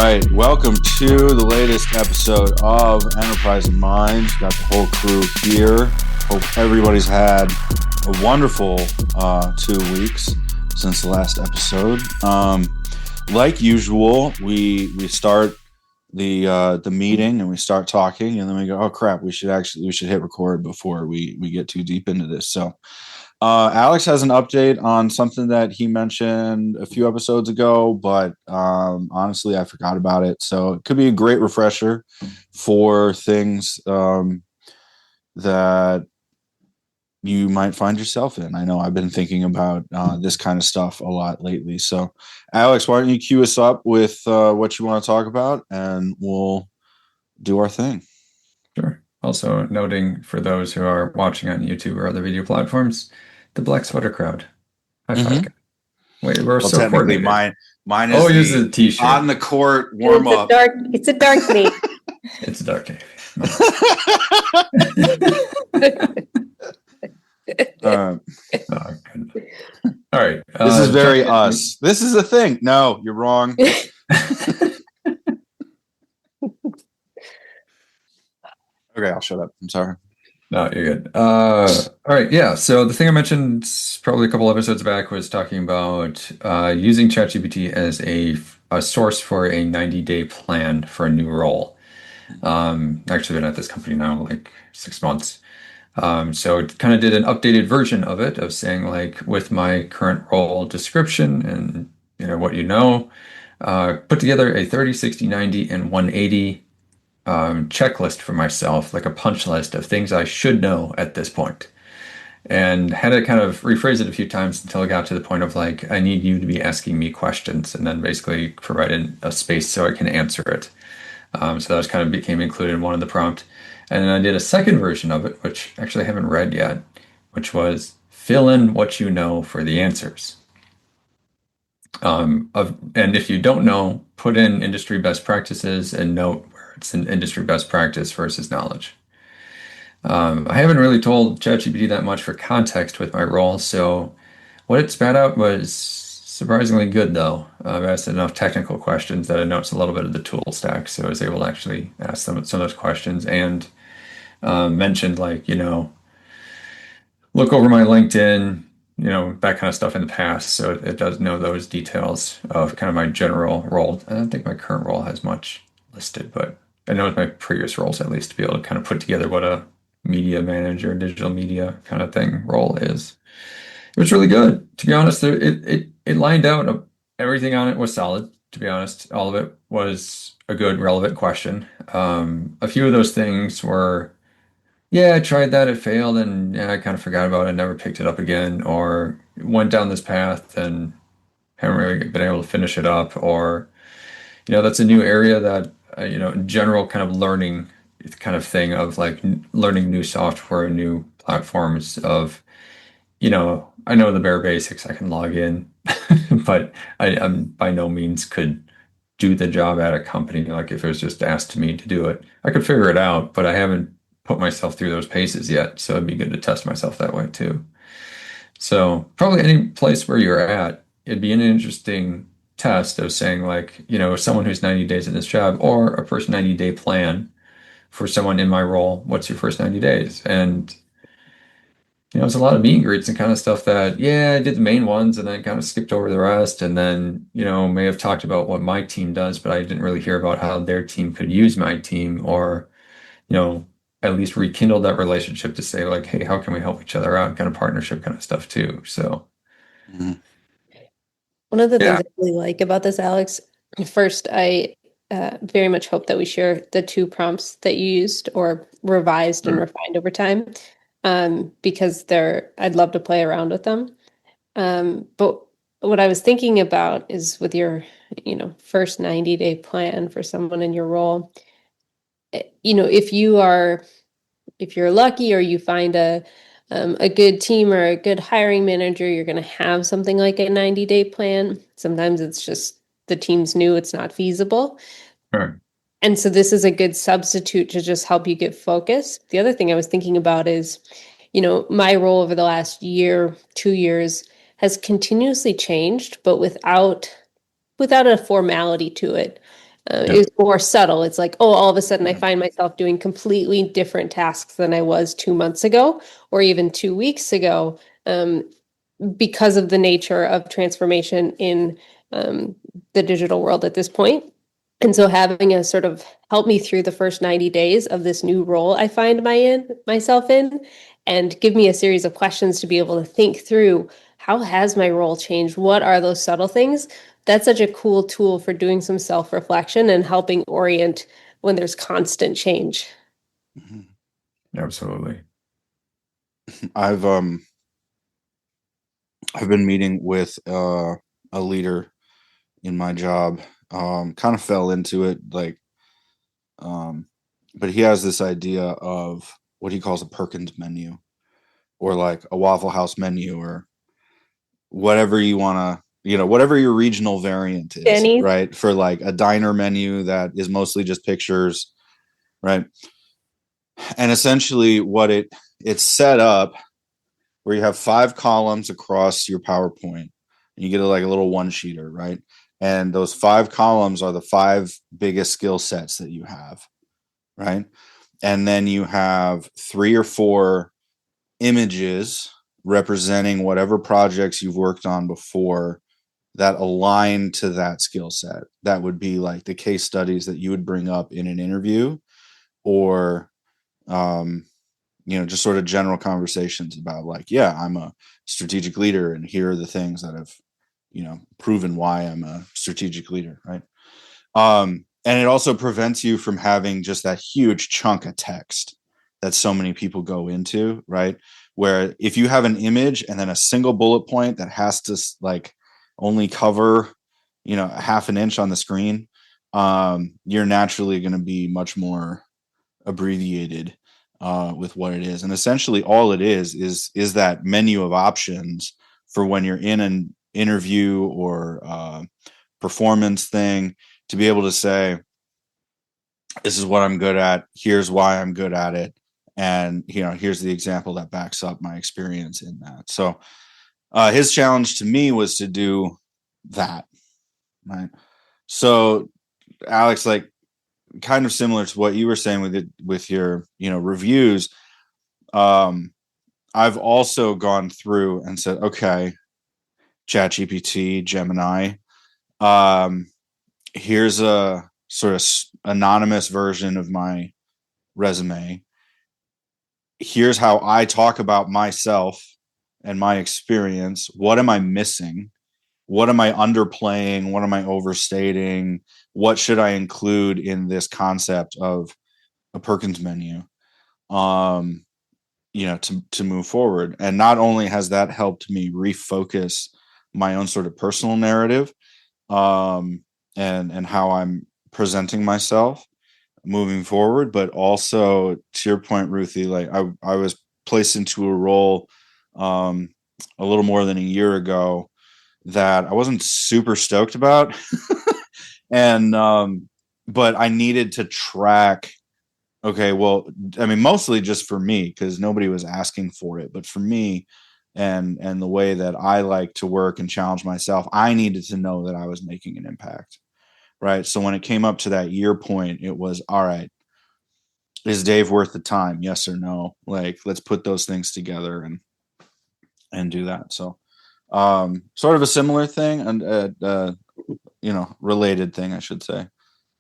right, welcome to the latest episode of Enterprise in Mind. Got the whole crew here. Hope everybody's had a wonderful 2 weeks since the last episode. Like usual, we start the meeting and we start talking, and then we go, oh crap, we should hit record before we get too deep into this. So Alex has an update on something that he mentioned a few episodes ago, but honestly, I forgot about it. So it could be a great refresher for things that you might find yourself in. I know I've been thinking about this kind of stuff a lot lately. So Alex, why don't you cue us up with what you want to talk about, and we'll do our thing. Sure. Also noting for those who are watching on YouTube or other video platforms, the black sweater crowd. High five. Wait, we're so technically coordinated. mine is use a t-shirt on the court warm up. It's a dark navy. It's a dark navy. Oh, all right. This is very us. This is a thing. No, you're wrong. Okay, I'll shut up. I'm sorry. No, you're good. All right. Yeah. So the thing I mentioned probably a couple episodes back was talking about using ChatGPT as a source for a 90-day plan for a new role. Actually been at this company now like 6 months. So it kind of did an updated version of it, of saying like, with my current role description and what put together a 30, 60, 90, and 180 checklist for myself, like a punch list of things I should know at this point. And had to kind of rephrase it a few times until it got to the point of like, I need you to be asking me questions, and then basically provided a space so I can answer it. So that was kind of became included in one of the prompt. And then I did a second version of it, which actually I haven't read yet, which was fill in what you know for the answers. And if you don't know, put in industry best practices and note where it's an industry best practice versus knowledge. I haven't really told ChatGPT that much for context with my role, so what it spat out was surprisingly good, though. I've asked enough technical questions that I noticed a little bit of the tool stack, so I was able to actually ask them some of those questions, and mentioned like, look over my LinkedIn, that kind of stuff in the past. So it does know those details of kind of my general role. I don't think my current role has much listed, but I know with my previous roles, at least, to be able to kind of put together what a media manager, digital media kind of thing role is. It was really good, to be honest. It lined out everything on it was solid, to be honest. All of it was a good, relevant question. A few of those things were, yeah, I tried that, it failed, and yeah, I kind of forgot about it, never picked it up again, or went down this path and haven't really been able to finish it up, or, that's a new area that, general kind of learning kind of thing of like learning new software, new platforms of, I know the bare basics, I can log in, but I'm by no means could do the job at a company. Like if it was just asked to me to do it, I could figure it out, but I haven't put myself through those paces yet. So it'd be good to test myself that way too. So probably any place where you're at, it'd be an interesting test of saying like, someone who's 90 days in this job, or a first 90-day plan for someone in my role. What's your first 90 days? And it's a lot of meet and greets and kind of stuff that, yeah, I did the main ones and then kind of skipped over the rest. And then, may have talked about what my team does, but I didn't really hear about how their team could use my team, or, at least rekindle that relationship to say like, hey, how can we help each other out? Kind of partnership kind of stuff too. So one of the things I really like about this, Alex, first, I very much hope that we share the 2 prompts that you used or revised and refined over time, because I'd love to play around with them. But what I was thinking about is with your, first 90-day plan for someone in your role, if you're lucky or you find a good team or a good hiring manager, you're going to have something like a 90-day plan. Sometimes it's just the team's new, it's not feasible. Sure. And so this is a good substitute to just help you get focused. The other thing I was thinking about is, my role over the last year, 2 years has continuously changed, but without a formality to it. It's more subtle. It's like, oh, all of a sudden I find myself doing completely different tasks than I was 2 months ago, or even 2 weeks ago, because of the nature of transformation in the digital world at this point. And so having a sort of help me through the first 90 days of this new role I find myself in, and give me a series of questions to be able to think through, how has my role changed? What are those subtle things? That's such a cool tool for doing some self-reflection and helping orient when there's constant change. Absolutely. I've been meeting with a leader in my job. Kind of fell into it, like, but he has this idea of what he calls a Perkins menu, or like a Waffle House menu, or whatever you want to, whatever your regional variant is, Jenny? right? For like a diner menu that is mostly just pictures, right? And essentially what it's set up where you have 5 columns across your PowerPoint, and you get like a little one-sheeter, right? And those 5 columns are the 5 biggest skill sets that you have, right? And then you have 3 or 4 images representing whatever projects you've worked on before that align to that skill set. That would be like the case studies that you would bring up in an interview, or just sort of general conversations about like, yeah, I'm a strategic leader, and here are the things that have, proven why I'm a strategic leader, right? And it also prevents you from having just that huge chunk of text that so many people go into, right? Where if you have an image and then a single bullet point that has to like only cover, a half an inch on the screen, you're naturally going to be much more abbreviated with what it is. And essentially all it is that menu of options for when you're in an interview or performance thing, to be able to say, this is what I'm good at, here's why I'm good at it, and here's the example that backs up my experience in that. So his challenge to me was to do that, right? So Alex, like, kind of similar to what you were saying with your reviews, I've also gone through and said, okay, ChatGPT, Gemini, here's a sort of anonymous version of my resume. Here's how I talk about myself and my experience. What am I missing? What am I underplaying? What am I overstating? What should I include in this concept of a Perkins menu? To move forward. And not only has that helped me refocus my own sort of personal narrative, and how I'm presenting myself moving forward, but also, to your point, Ruthie, like I was placed into a role a little more than a year ago that I wasn't super stoked about. And but I needed to track, okay, well, I mean, mostly just for me, because nobody was asking for it, but for me and the way that I like to work and challenge myself, I needed to know that I was making an impact, right? So when it came up to that year point, it was, all right, is Dave worth the time? Yes or no? Like, let's put those things together and do that. So sort of a similar thing, and related thing, I should say.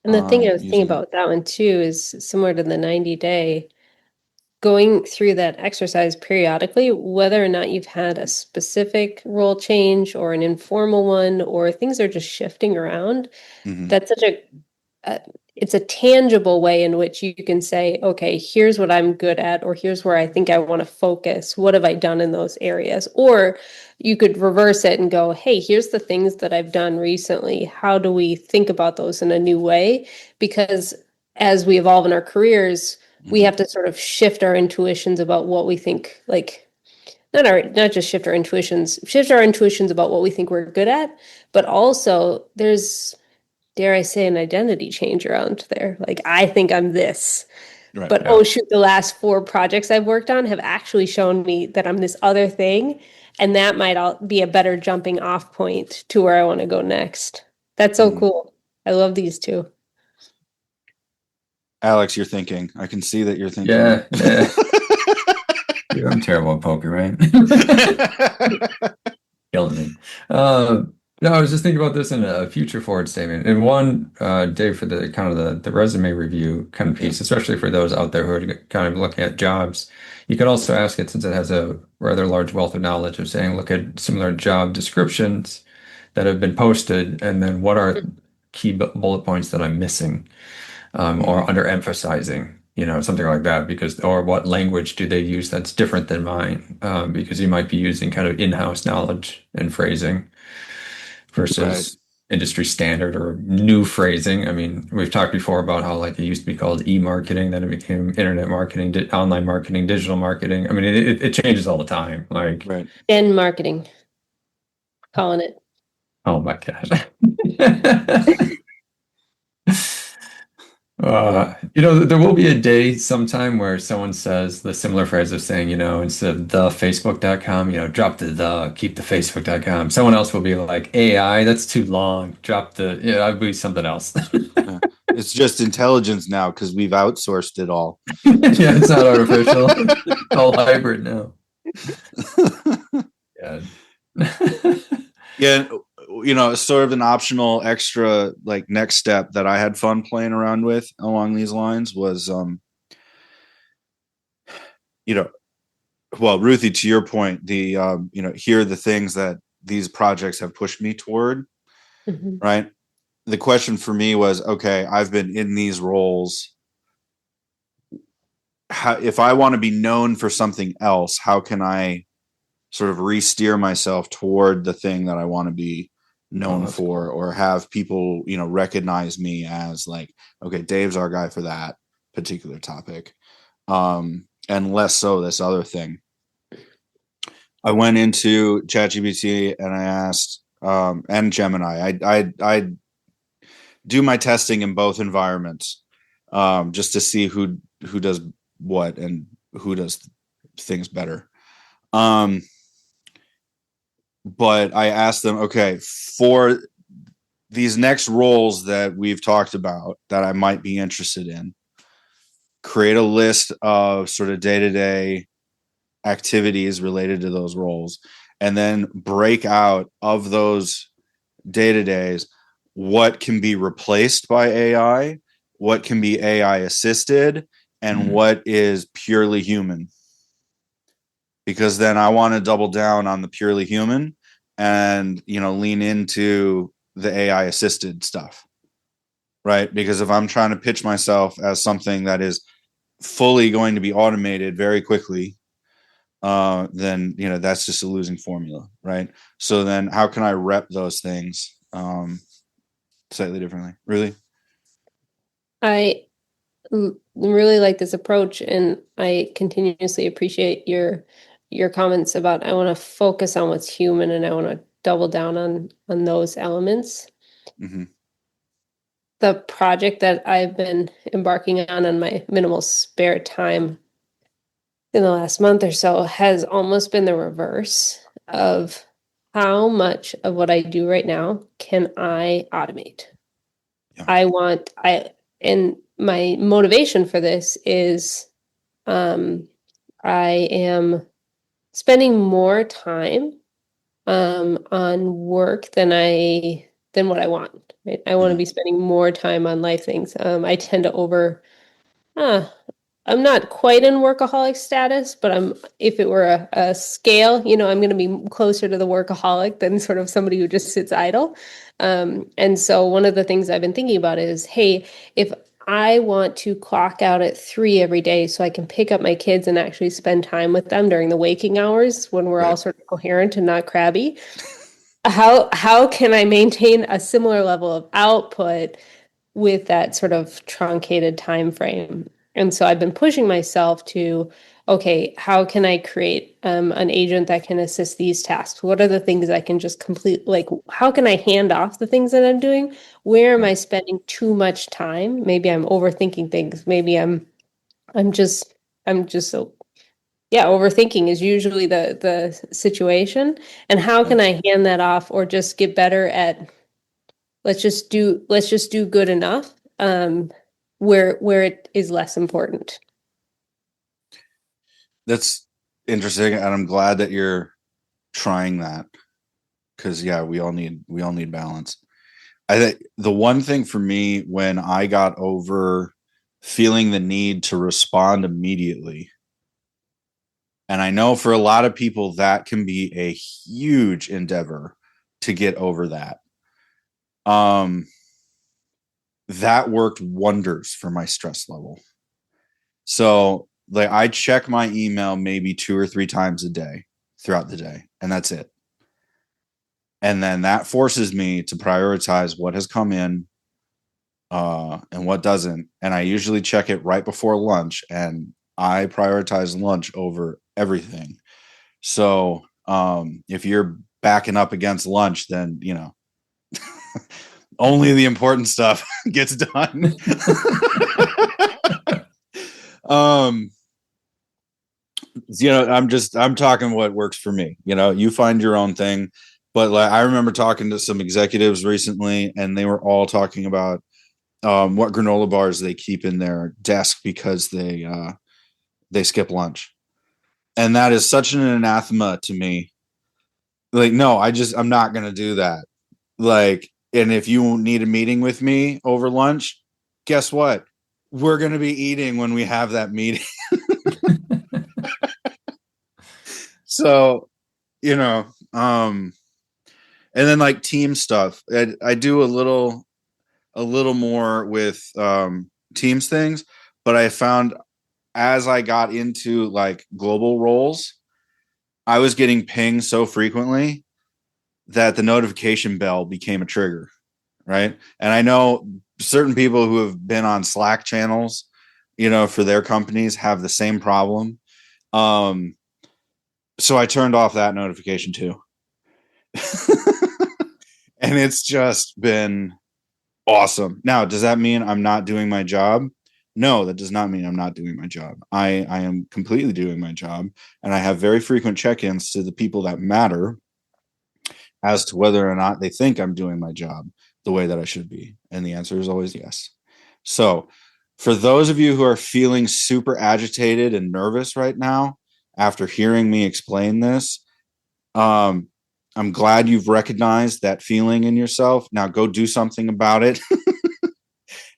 And the thing I was thinking Using about with that one too is similar to the 90-day, going through that exercise periodically, whether or not you've had a specific role change or an informal one, or things are just shifting around. That's such it's a tangible way in which you can say, okay, here's what I'm good at, or here's where I think I want to focus. What have I done in those areas? Or you could reverse it and go, hey, here's the things that I've done recently. How do we think about those in a new way? Because as we evolve in our careers, we have to sort of shift our intuitions about what we think, like, not just shift our intuitions about what we think we're good at, but also there's, dare I say, an identity change around there. Like, I think I'm this, right, but oh shoot, the last 4 projects I've worked on have actually shown me that I'm this other thing, and that might be a better jumping off point to where I want to go next. That's so cool. I love these two. Alex, you're thinking. I can see that you're thinking. Yeah, yeah. Dude, I'm terrible at poker, right? Killing me. No, I was just thinking about this in a future forward statement. And one, Dave, for the kind of the resume review kind of Yeah. piece, especially for those out there who are kind of looking at jobs, you could also ask it, since it has a rather large wealth of knowledge, of saying, look at similar job descriptions that have been posted, and then what are key bullet points that I'm missing, or underemphasizing, something like that, because, or what language do they use that's different than mine? Because you might be using kind of in-house knowledge and phrasing Right. versus industry standard or new phrasing. I mean, we've talked before about how like it used to be called e-marketing, then it became internet marketing, online marketing, digital marketing. I mean, it changes all the time. Like, Right. And marketing, calling it. oh my gosh. There will be a day sometime where someone says the similar phrase of saying, instead of the Facebook.com, drop the, keep the Facebook.com. Someone else will be like, AI, that's too long. Drop the, I'd be something else. Yeah. It's just intelligence now because we've outsourced it all. Yeah, it's not artificial. It's all hybrid now. Yeah. Yeah, sort of an optional extra like next step that I had fun playing around with along these lines was well, Ruthie, to your point, the here are the things that these projects have pushed me toward, Mhm. right? The question for me was, okay, I've been in these roles. If I want to be known for something else, how can I sort of re-steer myself toward the thing that I want to be known that's for, cool. or have people, recognize me as like, okay, Dave's our guy for that particular topic. And less so this other thing. I went into ChatGPT and I asked, and Gemini, I do my testing in both environments, just to see who does what and who does things better. But I asked them, okay, for these next roles that we've talked about that I might be interested in, create a list of sort of day-to-day activities related to those roles, and then break out of those day-to-days what can be replaced by AI, what can be AI assisted, and what is purely human. Because then I want to double down on the purely human and lean into the AI assisted stuff, right? Because if I'm trying to pitch myself as something that is fully going to be automated very quickly, then that's just a losing formula, right? So then how can I rep those things slightly differently? Really? I really like this approach, and I continuously appreciate your comments about I want to focus on what's human and I want to double down on those elements. Mm-hmm. The project that I've been embarking on my minimal spare time in the last month or so has almost been the reverse of how much of what I do right now can I automate. Yeah. And my motivation for this is I am spending more time on work than what I want. Right? I want to Yeah. be spending more time on life things. I tend to I'm not quite in workaholic status, but if it were a scale, I'm going to be closer to the workaholic than sort of somebody who just sits idle. And so one of the things I've been thinking about is, hey, if I want to clock out at 3 every day so I can pick up my kids and actually spend time with them during the waking hours when we're all Right. sort of coherent and not crabby, how can I maintain a similar level of output with that sort of truncated time frame? And so I've been pushing myself to, okay, how can I create an agent that can assist these tasks? What are the things I can just complete? Like, how can I hand off the things that I'm doing? Where am I spending too much time? Maybe I'm overthinking things. Maybe I'm just so yeah, overthinking is usually the situation. And how Yeah. can I hand that off or just get better at let's just do good enough? where it is less important. That's interesting, and I'm glad that you're trying that, because yeah, we all need balance. I think the one thing for me, when I got over feeling the need to respond immediately, and I know for a lot of people that can be a huge endeavor to get over that. That worked wonders for my stress level. So like I check my email maybe 2 or 3 times a day throughout the day, and that's it. And then that forces me to prioritize what has come in and what doesn't. And I usually check it right before lunch, and I prioritize lunch over everything. So if you're backing up against lunch, then only the important stuff gets done. I'm talking what works for me. You find your own thing. But like, I remember talking to some executives recently, and they were all talking about what granola bars they keep in their desk because they skip lunch. And that is such an anathema to me. Like, no, I'm not going to do that. Like, and if you need a meeting with me over lunch, guess what? We're going to be eating when we have that meeting. So, and then like team stuff. I do a little more with teams things, but I found as I got into like global roles, I was getting pinged so frequently that the notification bell became a trigger, right? And I know certain people who have been on Slack channels, for their companies have the same problem. So I turned off that notification too. And it's just been awesome. Now, does that mean I'm not doing my job? No, that does not mean I'm not doing my job. I am completely doing my job, and I have very frequent check-ins to the people that matter as to whether or not they think I'm doing my job the way that I should be. And the answer is always yes. So for those of you who are feeling super agitated and nervous right now, after hearing me explain this, I'm glad you've recognized that feeling in yourself. Now go do something about it.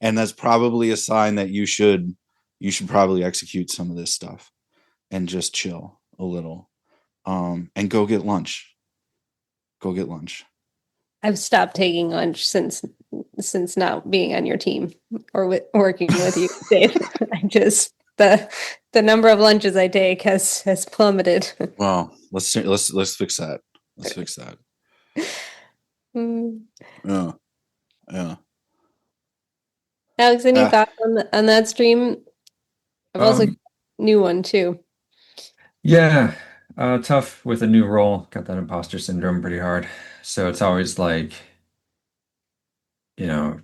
And that's probably a sign that you should probably execute some of this stuff and just chill a little. And go get lunch. Go get lunch. I've stopped taking lunch since not being on your team or working with you, Dave. I just the number of lunches I take has plummeted. Well, let's fix that. Let's fix that. Yeah. Alex, any thoughts on that stream? I've also got a new one too. Yeah, tough with a new role. Got that imposter syndrome pretty hard. So it's always like,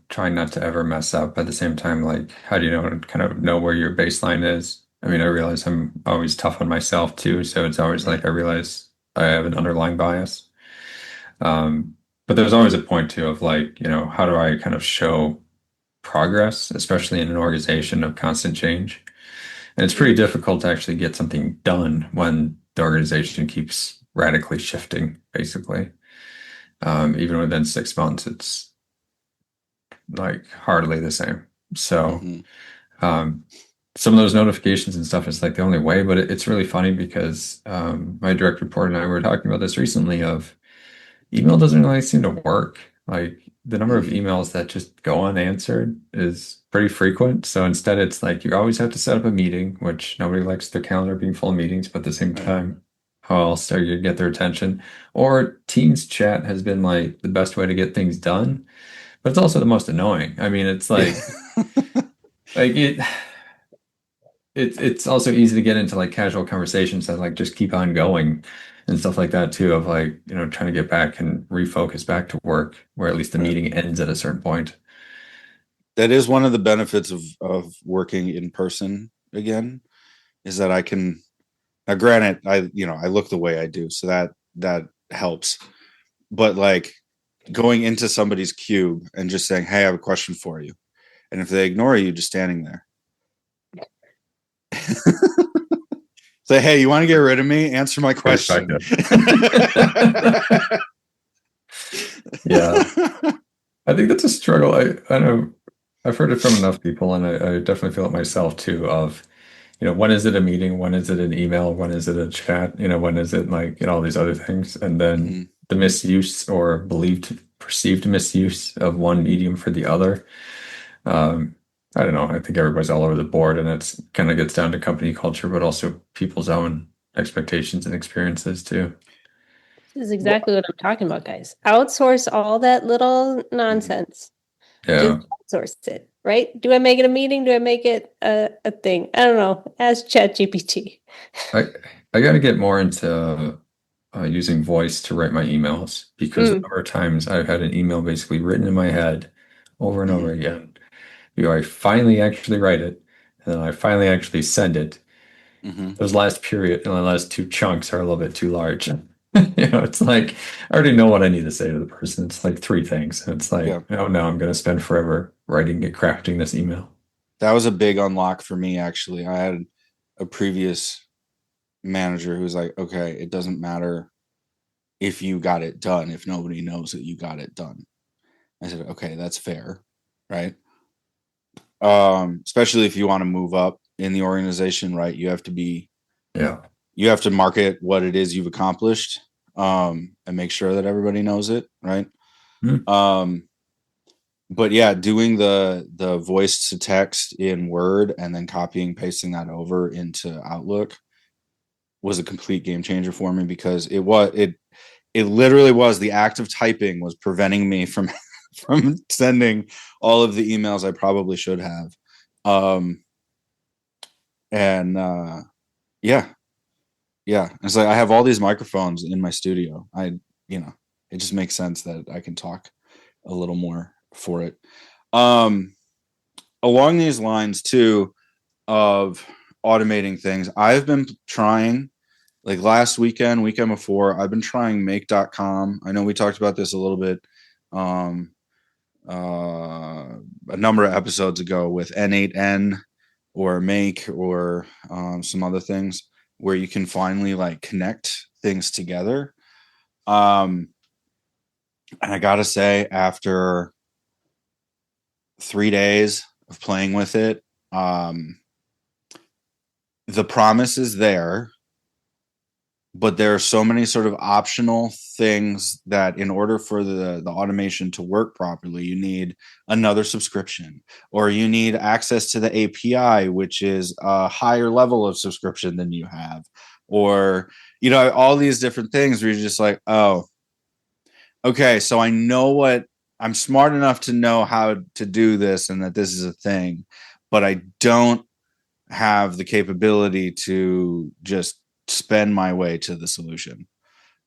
trying not to ever mess up. At the same time, like, how do you know where your baseline is? I mean, I realize I'm always tough on myself too. So it's always like I realize I have an underlying bias. But there's always a point too of like, how do I kind of show progress, especially in an organization of constant change? And it's pretty difficult to actually get something done when the organization keeps radically shifting, basically. Even within 6 months, it's like hardly the same. So some of those notifications and stuff is like the only way, but it's really funny because my direct report and I were talking about this recently of email doesn't really seem to work. Like the number of emails that just go unanswered is pretty frequent. So instead it's like you always have to set up a meeting, which nobody likes their calendar being full of meetings, but at the same time, how else are you gonna get their attention? Or Teams chat has been like the best way to get things done, but it's also the most annoying. I mean, it's like it's also easy to get into like casual conversations that like just keep on going and stuff like that too, of like, trying to get back and refocus back to work where at least the meeting ends at a certain point. That is one of the benefits of working in person again, is that I can, now granted, I look the way I do, so that helps. But like going into somebody's cube and just saying, hey, I have a question for you. And if they ignore you, just standing there. Say, hey, you want to get rid of me? Answer my question. Yeah. I think that's a struggle. I know I've heard it from enough people, and I definitely feel it myself too, of, when is it a meeting? When is it an email? When is it a chat? When is it like, all these other things? And then the misuse or perceived misuse of one medium for the other. I don't know. I think everybody's all over the board, and it's kind of gets down to company culture, but also people's own expectations and experiences too. This is exactly what I'm talking about, guys. Outsource all that little nonsense. Yeah. Just outsource it, right? Do I make it a meeting? Do I make it a thing? I don't know. Ask ChatGPT. I got to get more into using voice to write my emails, because the number of times I've had an email basically written in my head over and over again. I finally actually write it, and then I finally actually send it. Those last two chunks are a little bit too large. It's like I already know what I need to say to the person. It's like 3 things. And it's like, oh no, I'm going to spend forever writing and crafting this email. That was a big unlock for me, actually. I had a previous manager who was like, okay, it doesn't matter if you got it done, if nobody knows that you got it done. I said, okay, that's fair, right? Especially if you want to move up in the organization, right? You have to market what it is you've accomplished, and make sure that everybody knows it, right? But yeah, doing the voice to text in Word and then copying, pasting that over into Outlook was a complete game changer for me, because it literally was the act of typing was preventing me from sending all of the emails I probably should have. Yeah, it's like I have all these microphones in my studio. It just makes sense that I can talk a little more for it. Along these lines too of automating things, I've been trying, like last weekend before, I've been trying make.com. I know we talked about this a little bit a number of episodes ago with N8N or Make or some other things where you can finally like connect things together. And I gotta say, after 3 days of playing with it, the promise is there, but there are so many sort of optional things that in order for the automation to work properly, you need another subscription, or you need access to the API, which is a higher level of subscription than you have, or, all these different things where you're just like, oh, okay, so I know I'm smart enough to know how to do this and that this is a thing, but I don't have the capability to just spend my way to the solution,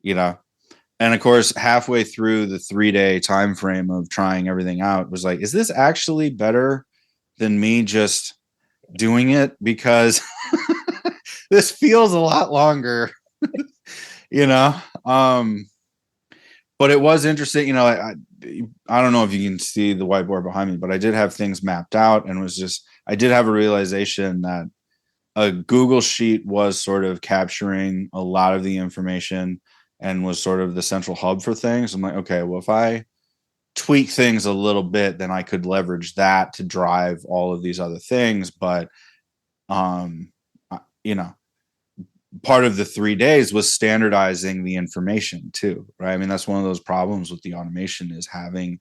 And of course, halfway through the 3-day time frame of trying everything out, was like, is this actually better than me just doing it? Because this feels a lot longer, but it was interesting. I don't know if you can see the whiteboard behind me, but I did have things mapped out, and I did have a realization that a Google Sheet was sort of capturing a lot of the information and was sort of the central hub for things. I'm like, okay, well, if I tweak things a little bit, then I could leverage that to drive all of these other things. But, part of the 3 days was standardizing the information too, right? I mean, that's one of those problems with the automation, is having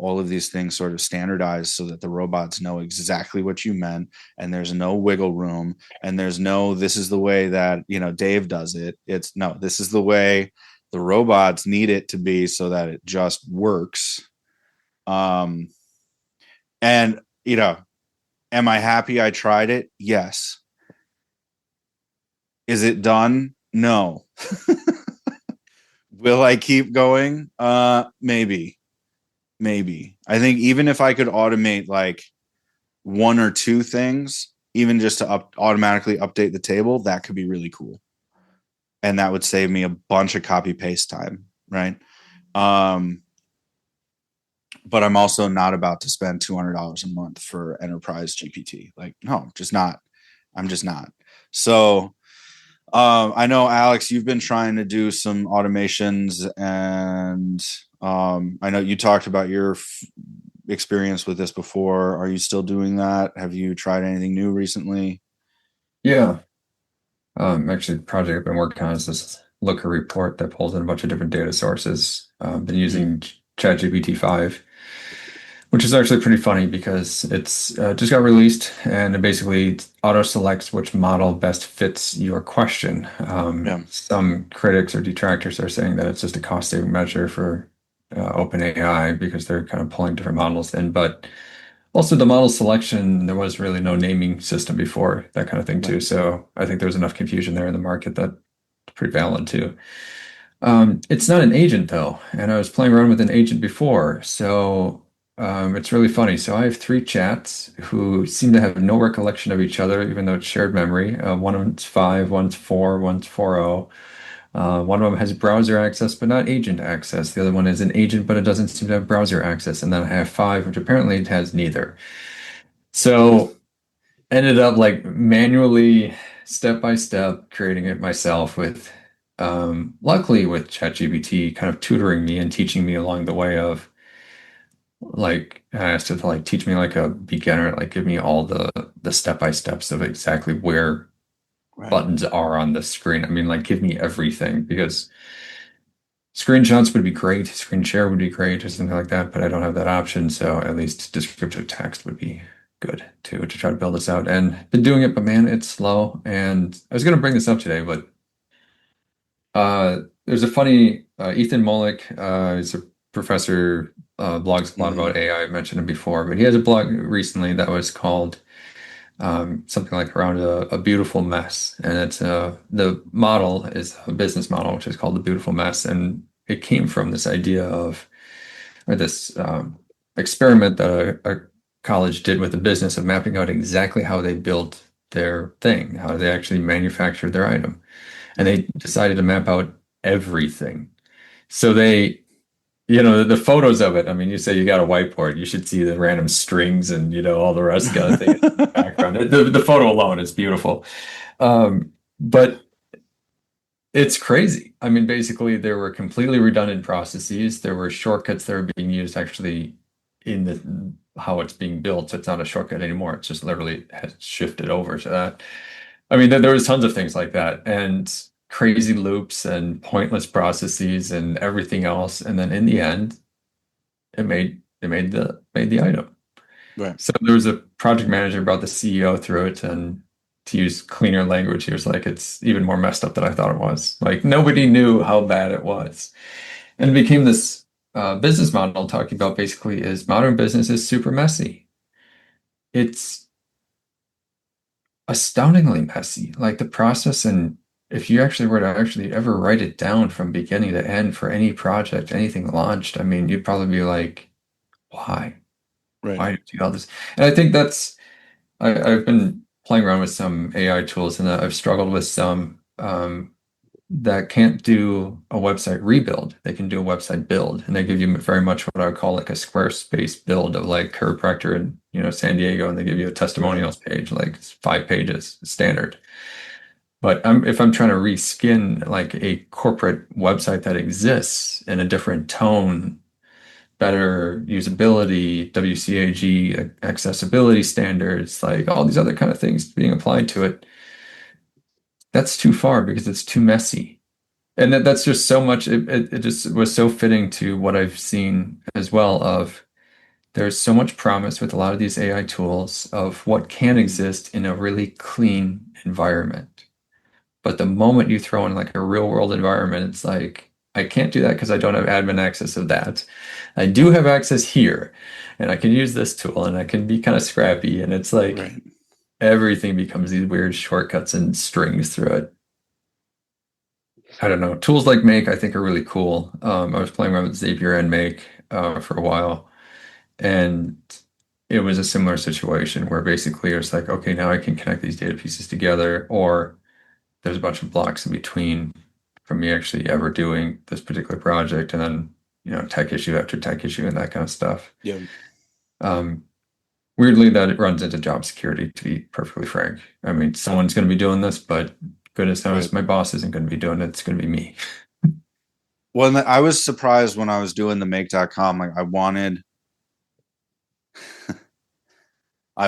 all of these things sort of standardized so that the robots know exactly what you meant, and there's no wiggle room, and there's no, this is the way that, Dave does it. It's no, this is the way the robots need it to be so that it just works. And, am I happy I tried it? Yes. Is it done? No. Will I keep going? Maybe. I think even if I could automate like 1 or 2 things, even just to automatically update the table, that could be really cool. And that would save me a bunch of copy paste time, right? but I'm also not about to spend $200 a month for enterprise GPT. Like, no, just not. I'm just not. So I know, Alex, you've been trying to do some automations, and I know you talked about your experience with this before. Are you still doing that? Have you tried anything new recently? Yeah. Actually, the project I've been working on is this Looker report that pulls in a bunch of different data sources. Been using ChatGPT 5, which is actually pretty funny because it's just got released and it basically auto selects which model best fits your question. Yeah. Some critics or detractors are saying that it's just a cost saving measure for OpenAI because they're kind of pulling different models in. But also the model selection, there was really no naming system before, that kind of thing too. So I think there's enough confusion there in the market that's pretty valid too. It's not an agent though, and I was playing around with an agent before, so it's really funny. So I have three chats who seem to have no recollection of each other, even though it's shared memory. One of them's 5, one's 4, one's 4.0. One of them has browser access, but not agent access. The other one is an agent, but it doesn't seem to have browser access. And then I have 5, which apparently has neither. So ended up like manually, step by step, creating it myself with, luckily with ChatGPT kind of tutoring me and teaching me along the way of like I asked it to like teach me like a beginner, like give me all the step by steps of exactly where Right. buttons are on the screen. I mean, like give me everything because screenshots would be great, screen share would be great, or something like that, but I don't have that option. So at least descriptive text would be good too to try to build this out. And been doing it, but man, it's slow. And I was going to bring this up today, but there's a funny Ethan Mollick, is a professor, blogs a lot about AI. I've mentioned him before, but he has a blog recently that was called something like around a beautiful mess, and it's the model is a business model which is called the beautiful mess, and it came from this idea of or this experiment that a college did with the business of mapping out exactly how they built their thing, how they actually manufactured their item, and they decided to map out everything. So they the photos of it, I mean, you say you got a whiteboard, you should see the random strings and, all the rest kind of thing in the background. The photo alone is beautiful. But it's crazy. I mean, basically, there were completely redundant processes. There were shortcuts that were being used actually in the how it's being built. So it's not a shortcut anymore. It's just literally has shifted over to that. I mean, there was tons of things like that and crazy loops and pointless processes and everything else. And then in the end, it made the item. Right. So there was a project manager brought the CEO through it, and to use cleaner language, he was like, "It's even more messed up than I thought it was." Like nobody knew how bad it was, and it became this business model talking about basically is modern business is super messy. It's astoundingly messy. Like the process, and if you actually were to actually ever write it down from beginning to end for any project, anything launched, I mean, you'd probably be like, why? Right. Why do you do all this? And I think I've been playing around with some AI tools and I've struggled with some that can't do a website rebuild. They can do a website build, and they give you very much what I would call like a Squarespace build of like chiropractor in San Diego, and they give you a testimonials page, like it's 5 pages standard. But if I'm trying to reskin like a corporate website that exists in a different tone, better usability, WCAG, accessibility standards, like all these other kind of things being applied to it, that's too far because it's too messy. And that's just so much, it just was so fitting to what I've seen as well of there's so much promise with a lot of these AI tools of what can exist in a really clean environment. But the moment you throw in like a real world environment, it's like, I can't do that because I don't have admin access of that. I do have access here, and I can use this tool, and I can be kind of scrappy. And it's like Right. everything becomes these weird shortcuts and strings through it. I don't know. Tools like Make, I think, are really cool. I was playing around with Zapier and Make for a while, and it was a similar situation where basically it was like, okay, now I can connect these data pieces together, or there's a bunch of blocks in between from me actually ever doing this particular project. And then, tech issue after tech issue and that kind of stuff. Yeah. Weirdly, that it runs into job security, to be perfectly frank. I mean, someone's going to be doing this, but goodness knows Right. my boss isn't going to be doing it. It's going to be me. Well, I was surprised when I was doing the make.com. Like I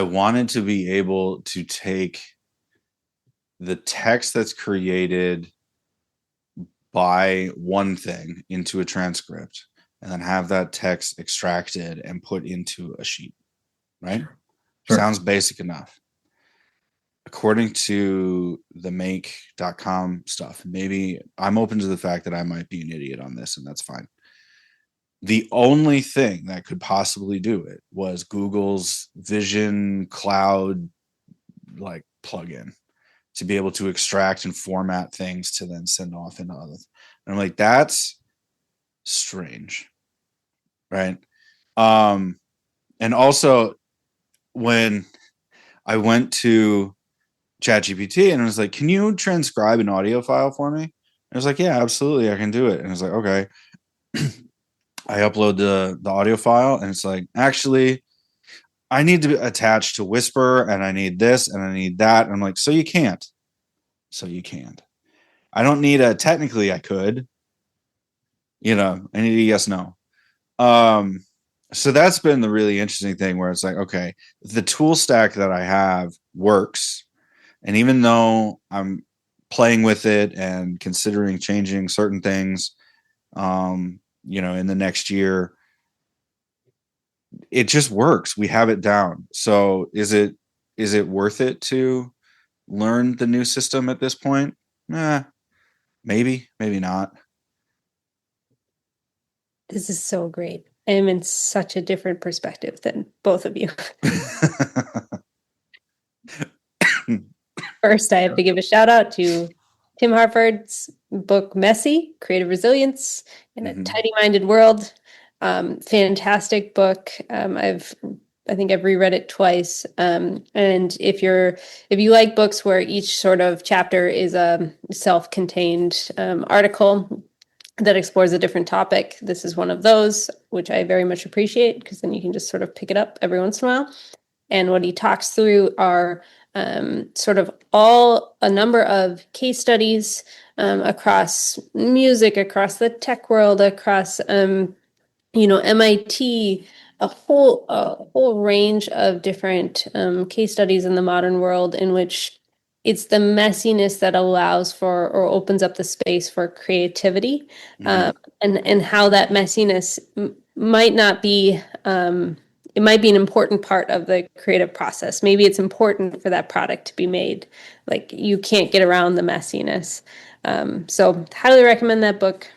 wanted to be able to take the text that's created by one thing into a transcript and then have that text extracted and put into a sheet, right? Sure. Sounds basic enough. According to the make.com stuff, maybe I'm open to the fact that I might be an idiot on this, and that's fine. The only thing that could possibly do it was Google's Vision Cloud like plugin to be able to extract and format things to then send off into other. And I'm like, that's strange, right? And also when I went to ChatGPT and I was like, can you transcribe an audio file for me? And I was like, yeah, absolutely, I can do it. And I was like, okay. I upload the audio file and it's like, actually, I need to attach to Whisper and I need this and I need that. And I'm like, so you can't. So you can't. I don't need a technically I could. I need a yes, no. So that's been the really interesting thing where it's like, okay, the tool stack that I have works. And even though I'm playing with it and considering changing certain things, in the next year, it just works. We have it down. So is it worth it to learn the new system at this point? Maybe not. This is so great. I am in such a different perspective than both of you. First, I have to give a shout out to Tim Harford's book, Messy, Creative Resilience in a Tidy-Minded World. Fantastic book. I think I've reread it twice. And if you like books where each sort of chapter is a self-contained article that explores a different topic, this is one of those, which I very much appreciate because then you can just sort of pick it up every once in a while. And what he talks through are sort of a number of case studies across music, across the tech world, across MIT, a whole range of different case studies in the modern world in which it's the messiness that allows for or opens up the space for creativity, and how that messiness might not be. It might be an important part of the creative process. Maybe it's important for that product to be made. Like you can't get around the messiness. So highly recommend that book.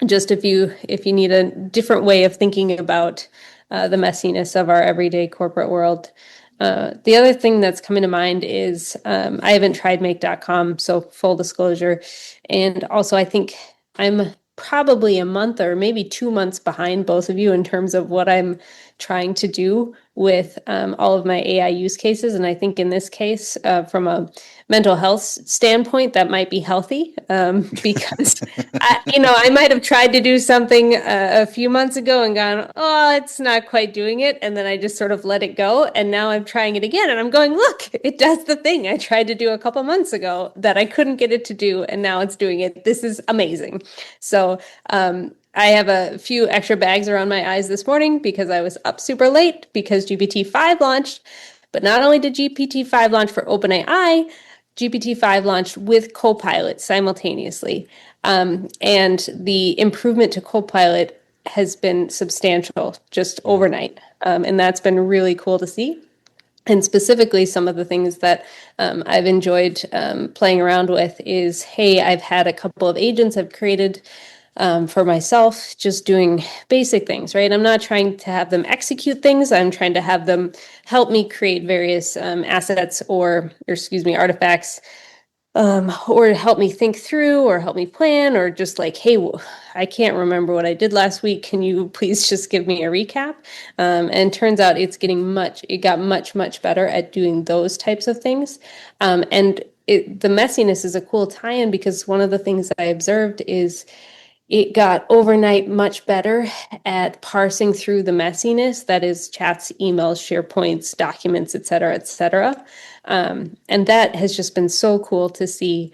Just if you need a different way of thinking about the messiness of our everyday corporate world. The other thing that's coming to mind is I haven't tried make.com, so full disclosure. And also I think I'm probably a month or maybe 2 months behind both of you in terms of what I'm trying to do with all of my AI use cases. And I think in this case, from a mental health standpoint, that might be healthy because I might have tried to do something a few months ago and gone, oh, it's not quite doing it. And then I just sort of let it go. And now I'm trying it again. And I'm going, look, it does the thing I tried to do a couple months ago that I couldn't get it to do. And now it's doing it. This is amazing. So I have a few extra bags around my eyes this morning because I was up super late because GPT-5 launched. But not only did GPT-5 launch for OpenAI, GPT-5 launched with Copilot simultaneously. And the improvement to Copilot has been substantial just overnight. And that's been really cool to see. And specifically, some of the things that I've enjoyed playing around with is, hey, I've had a couple of agents I've created for myself, just doing basic things, right? I'm not trying to have them execute things. I'm trying to have them help me create various assets or artifacts, or help me think through or help me plan, or just like, hey, I can't remember what I did last week. Can you please just give me a recap? And turns out it got much better at doing those types of things. And the messiness is a cool tie-in because one of the things that I observed is It got overnight much better at parsing through the messiness that is chats, emails, SharePoints, documents, et cetera, et cetera. And that has just been so cool to see.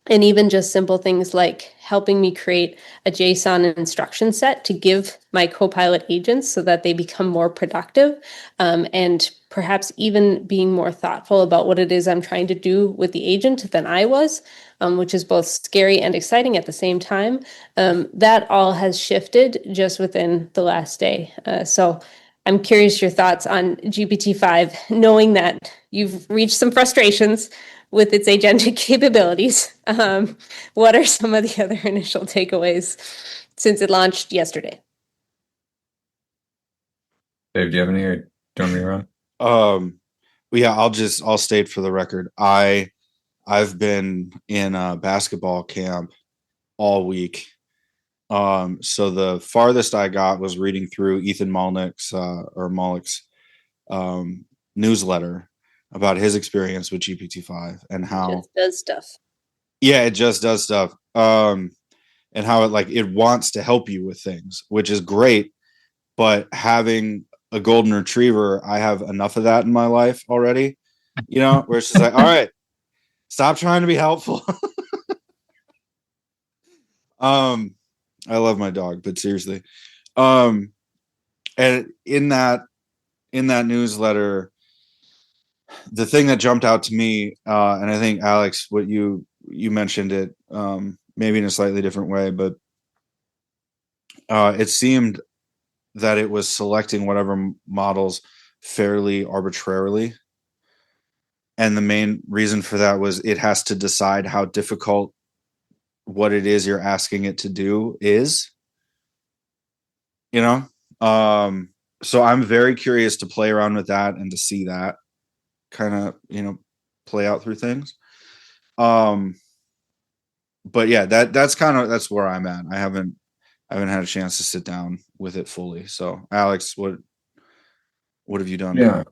And even just simple things like helping me create a JSON instruction set to give my Copilot agents so that they become more productive, and perhaps even being more thoughtful about what it is I'm trying to do with the agent than I was, which is both scary and exciting at the same time. That all has shifted just within the last day. So I'm curious your thoughts on GPT-5, knowing that you've reached some frustrations with its agentic capabilities. What are some of the other initial takeaways since it launched yesterday? Dave, do you have any, or do you want me to run? Yeah, I'll state for the record, I've been in a basketball camp all week. So the farthest I got was reading through Ethan Mollick's newsletter about his experience with GPT-5 and how it just does stuff. Yeah, it just does stuff. And how it wants to help you with things, which is great. But having a golden retriever, I have enough of that in my life already, where it's just like, all right, stop trying to be helpful. I love my dog, but seriously. And in that newsletter, the thing that jumped out to me, and I think Alex, what you mentioned it, maybe in a slightly different way, but it seemed that it was selecting whatever models fairly arbitrarily. And the main reason for that was it has to decide how difficult what it is you're asking it to do is, so I'm very curious to play around with that and to see that kind of, play out through things. But yeah, that's where I'm at. I haven't had a chance to sit down with it fully. So Alex, what have you done? Yeah.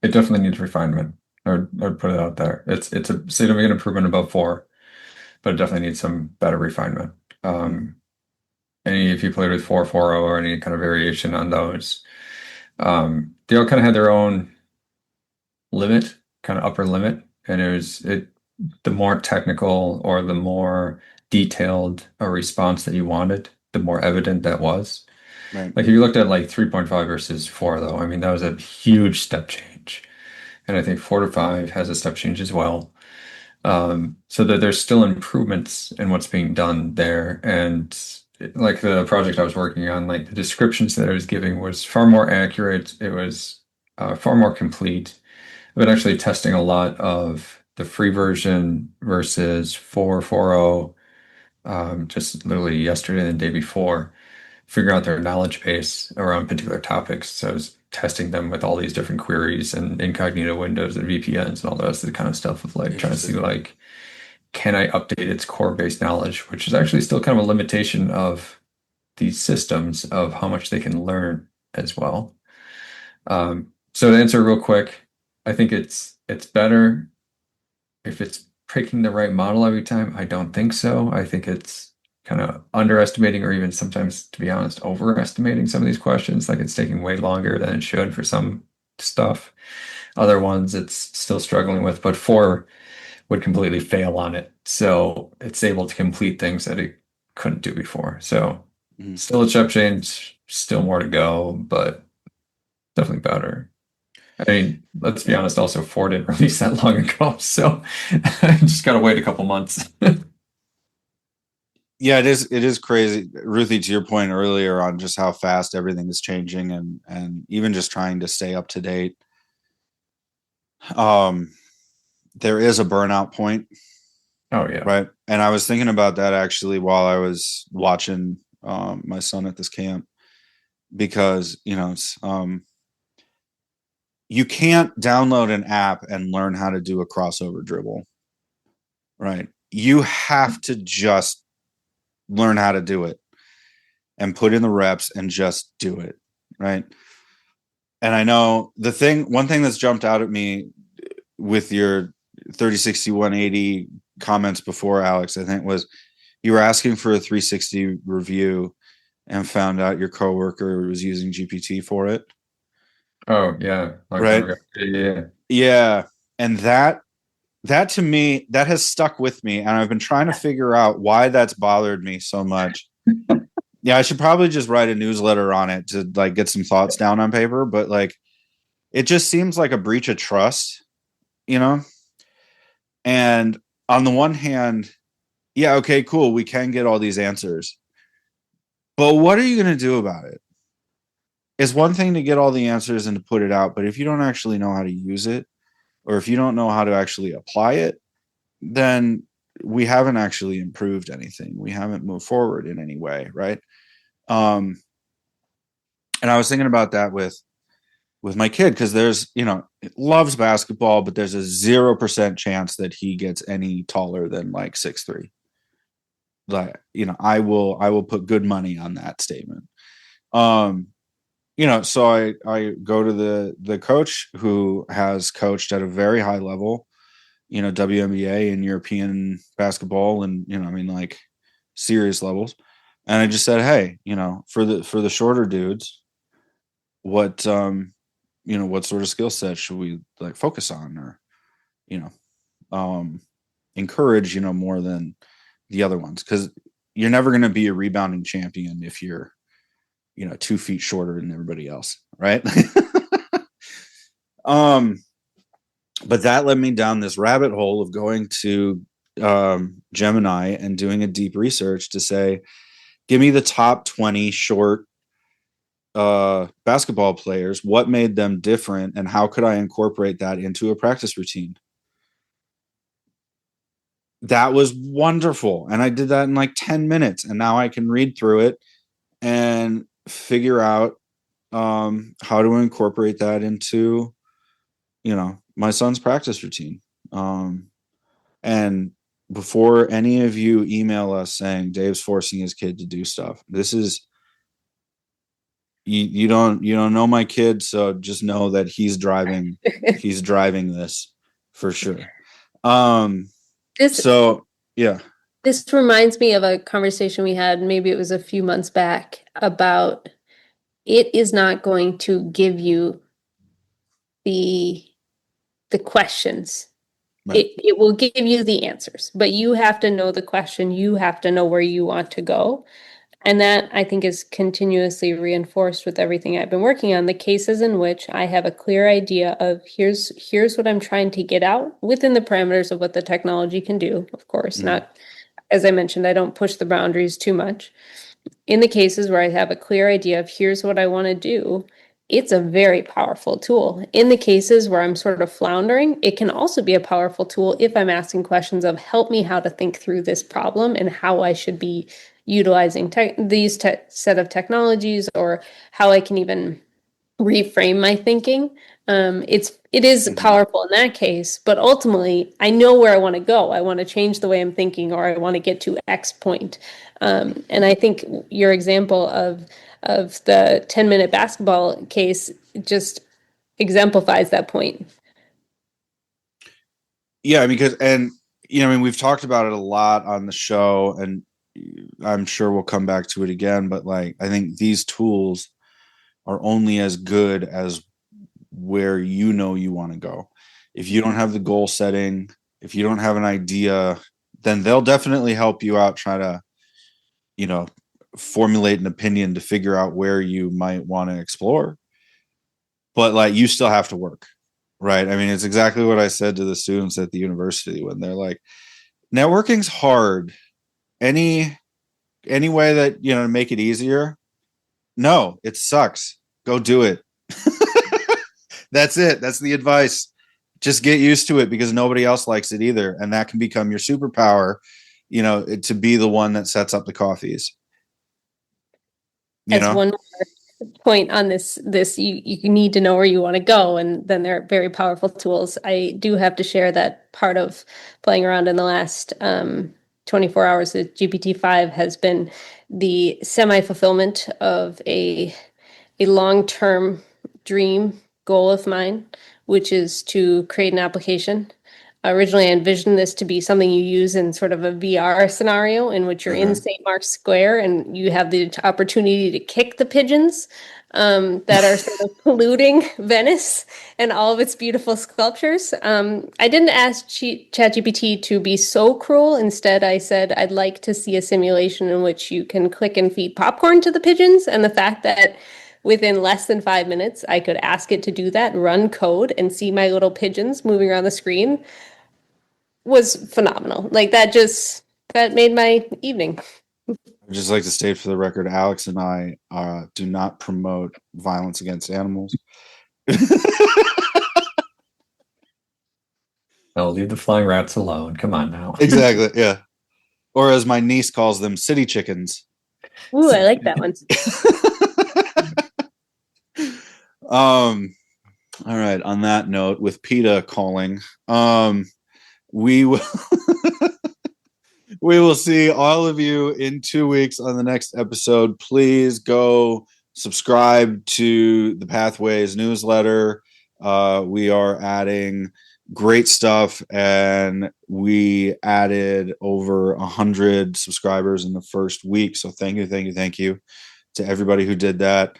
It definitely needs refinement. I'd put it out there. It's a significant improvement above 4, but it definitely needs some better refinement. If you played with 4.4.0 or any kind of variation on those, they all kind of had their own limit, kind of upper limit, and the more technical or the more detailed a response that you wanted, the more evident that was. Right. Like if you looked at like 3.5 versus 4, though, I mean, that was a huge step change. And I think 4 to 5 has a step change as well. So that there's still improvements in what's being done there. And like the project I was working on, like the descriptions that I was giving was far more accurate. It was far more complete. I've been actually testing a lot of the free version versus 4.4.0, just literally yesterday and the day before, figure out their knowledge base around particular topics. So I was testing them with all these different queries and incognito windows and VPNs and all the rest of the kind of stuff of like trying to see like, can I update its core based knowledge, which is actually still kind of a limitation of these systems of how much they can learn as well. So to answer real quick, I think it's better if it's picking the right model every time. I don't think so. I think it's kind of underestimating or even sometimes, to be honest, overestimating some of these questions. Like it's taking way longer than it should for some stuff. Other ones it's still struggling with, but 4 would completely fail on it. So it's able to complete things that it couldn't do before. So still a step change, still more to go, but definitely better. I mean, let's be honest, also 4 didn't release that long ago, so I just gotta wait a couple months. Yeah, it is crazy. Ruthi, to your point earlier on just how fast everything is changing and even just trying to stay up to date. There is a burnout point. Oh yeah. Right. And I was thinking about that actually while I was watching my son at this camp, because it's you can't download an app and learn how to do a crossover dribble. Right. You have to just learn how to do it and put in the reps and just do it. Right. And I know one thing that's jumped out at me with your 30, 60, 180 comments before, Alex, I think was you were asking for a 360 review and found out your coworker was using GPT for it, Oh yeah, long time right? ago. Yeah. Yeah. And that to me, that has stuck with me. And I've been trying to figure out why that's bothered me so much. Yeah, I should probably just write a newsletter on it to like get some thoughts down on paper, but like it just seems like a breach of trust, you know? And on the one hand, yeah, okay, cool, we can get all these answers. But what are you going to do about it? It's one thing to get all the answers and to put it out, but if you don't actually know how to use it, or if you don't know how to actually apply it, then we haven't actually improved anything. We haven't moved forward in any way, right? Um, and I was thinking about that with my kid because there's loves basketball, but there's a 0% chance that he gets any taller than like 6'3". Like I will put good money on that statement. Um, so I go to the coach who has coached at a very high level, WNBA and European basketball, and I mean like serious levels. And I just said, hey, for the shorter dudes, what what sort of skill set should we like focus on, or you know encourage more than the other ones, because you're never going to be a rebounding champion if you're 2 feet shorter than everybody else, right? um but that led me down this rabbit hole of going to Gemini and doing a deep research to say, give me the top 20 short basketball players, what made them different, and how could I incorporate that into a practice routine. That was wonderful, and I did that in like 10 minutes, and now I can read through it and figure out how to incorporate that into my son's practice routine. And before any of you email us saying Dave's forcing his kid to do stuff, this is you don't know my kid, so just know that he's driving this for sure. This So yeah. this reminds me of a conversation we had, maybe it was a few months back, about it is not going to give you the questions. Right. It will give you the answers, but you have to know the question. You have to know where you want to go. And that, I think, is continuously reinforced with everything I've been working on. The cases in which I have a clear idea of here's what I'm trying to get out within the parameters of what the technology can do. Of course, not, as I mentioned, I don't push the boundaries too much. In the cases where I have a clear idea of here's what I want to do, it's a very powerful tool. In the cases where I'm sort of floundering, it can also be a powerful tool if I'm asking questions of help me how to think through this problem and how I should be utilizing these set of technologies, or how I can even reframe my thinking. It is powerful in that case, but ultimately I know where I want to go. I want to change the way I'm thinking, or I want to get to X point. And I think your example of the 10-minute basketball case just exemplifies that point. Yeah, because I mean, we've talked about it a lot on the show, and I'm sure we'll come back to it again, but like I think these tools are only as good as where you want to go. If you don't have the goal setting, if you don't have an idea, then they'll definitely help you out, try to formulate an opinion to figure out where you might want to explore. But like you still have to work, right? I mean, it's exactly what I said to the students at the university when they're like, networking's hard. Any way that to make it easier? No, it sucks. Go do it. That's it. That's the advice. Just get used to it, because nobody else likes it either, and that can become your superpower, to be the one that sets up the coffees. As one more point on this, you need to know where you want to go, and then there are very powerful tools. I do have to share that part of playing around in the last 24 hours with GPT-5 has been the semi-fulfillment of a long-term dream goal of mine, which is to create an application Originally, I envisioned this to be something you use in sort of a VR scenario in which you're in St. Mark's Square and you have the opportunity to kick the pigeons that are sort of polluting Venice and all of its beautiful sculptures. I didn't ask ChatGPT to be so cruel. Instead, I said I'd like to see a simulation in which you can click and feed popcorn to the pigeons, and the fact that within less than 5 minutes, I could ask it to do that, run code, and see my little pigeons moving around the screen was phenomenal. Like that made my evening. I'd just like to state for the record, Alex and I do not promote violence against animals. Oh, leave the flying rats alone. Come on now. Exactly, yeah. Or as my niece calls them, city chickens. Ooh, I like that one. All right, on that note, with PETA calling, we will we will see all of you in 2 weeks on the next episode. Please go subscribe to the Pathways newsletter. We are adding great stuff, and we added over 100 subscribers in the first week. So thank you to everybody who did that.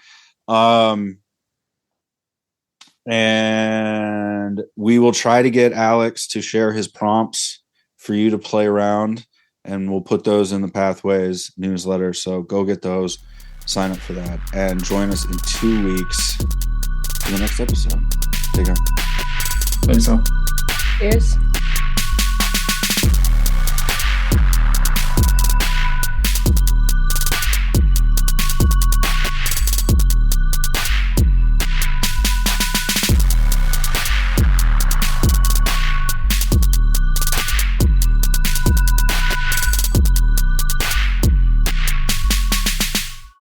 And we will try to get Alex to share his prompts for you to play around, and we'll put those in the Pathways newsletter. So go get those, sign up for that, and join us in 2 weeks for the next episode. Take care. Thanks all. Cheers.